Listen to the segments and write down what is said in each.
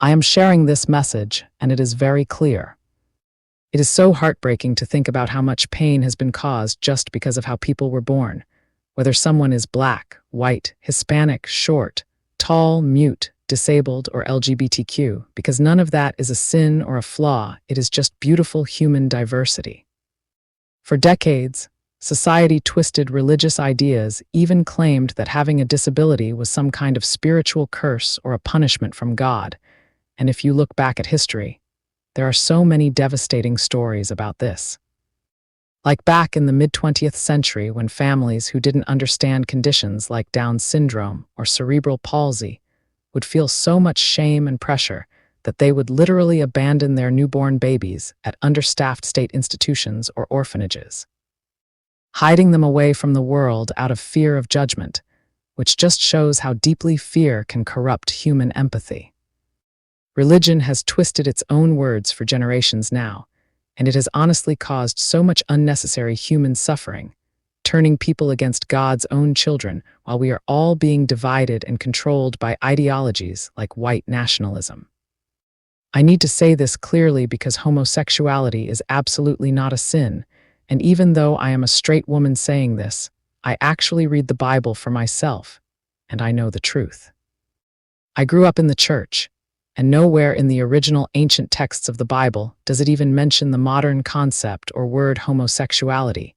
I am sharing this message, and it is very clear. It is so heartbreaking to think about how much pain has been caused just because of how people were born, whether someone is black, white, Hispanic, short, tall, mute, disabled, or LGBTQ, because none of that is a sin or a flaw, it is just beautiful human diversity. For decades, society twisted religious ideas, even claimed that having a disability was some kind of spiritual curse or a punishment from God. And if you look back at history, there are so many devastating stories about this. Like back in the mid-20th century when families who didn't understand conditions like Down syndrome or cerebral palsy would feel so much shame and pressure that they would literally abandon their newborn babies at understaffed state institutions or orphanages, hiding them away from the world out of fear of judgment, which just shows how deeply fear can corrupt human empathy. Religion has twisted its own words for generations now, and it has honestly caused so much unnecessary human suffering, turning people against God's own children while we are all being divided and controlled by ideologies like white nationalism. I need to say this clearly because homosexuality is absolutely not a sin, and even though I am a straight woman saying this, I actually read the Bible for myself, and I know the truth. I grew up in the church, and nowhere in the original ancient texts of the Bible does it even mention the modern concept or word homosexuality,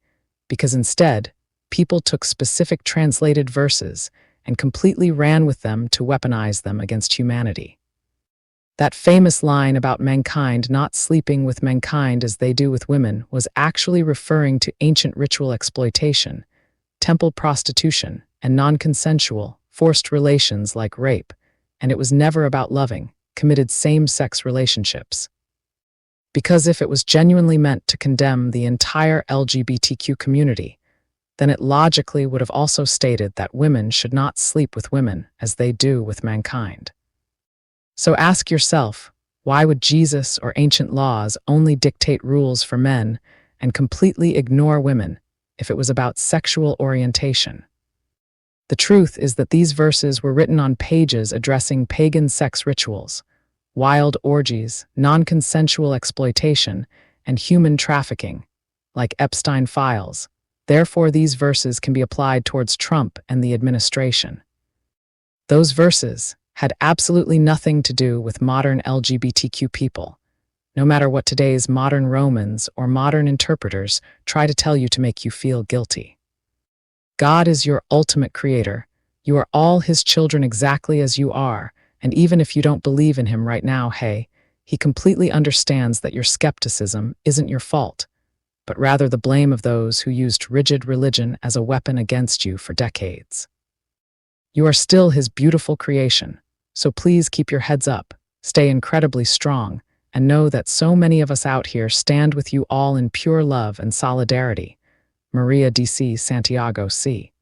because instead, people took specific translated verses and completely ran with them to weaponize them against humanity. That famous line about mankind not sleeping with mankind as they do with women was actually referring to ancient ritual exploitation, temple prostitution, and non-consensual, forced relations like rape, and it was never about loving, committed same-sex relationships. Because if it was genuinely meant to condemn the entire LGBTQ community, then it logically would have also stated that women should not sleep with women as they do with mankind. So ask yourself, why would Jesus or ancient laws only dictate rules for men and completely ignore women if it was about sexual orientation? The truth is that these verses were written on pages addressing pagan sex rituals, wild orgies, non-consensual exploitation, and human trafficking, like Epstein files. Therefore, these verses can be applied towards Trump and the administration. Those verses had absolutely nothing to do with modern LGBTQ people, no matter what today's modern Romans or modern interpreters try to tell you to make you feel guilty. God is your ultimate creator. You are all his children exactly as you are, and even if you don't believe in him right now, hey, he completely understands that your skepticism isn't your fault, but rather the blame of those who used rigid religion as a weapon against you for decades. You are still his beautiful creation, so please keep your heads up, stay incredibly strong, and know that so many of us out here stand with you all in pure love and solidarity. Maria D.C. Santiago C.